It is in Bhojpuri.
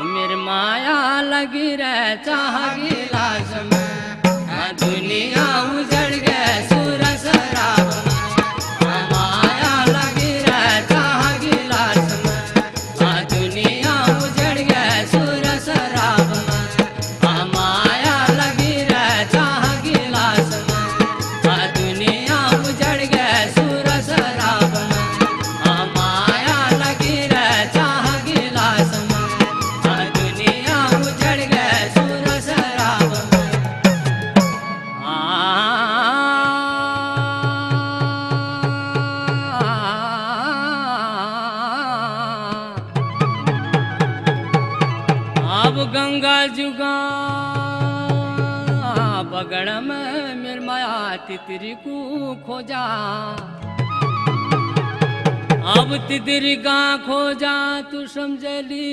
मेरे माया लगी रे चाह गिलास में, दुनिया उजड़ गए सुर शराब में। माया लगी रे चाह गिलास में, दुनिया उजड़ गए सुर शराब में। माया लगी रे चाह गिलास में, दुनिया उजड़ गए सुर शराब में। माया लगी रे चाह गिलास में, दुनिया उजड़ गए सुर शराब में। अब गंगा जुगा बगड़ में मेर माया तितरी को खोजा, अब तितरी का खोजा तू समझली।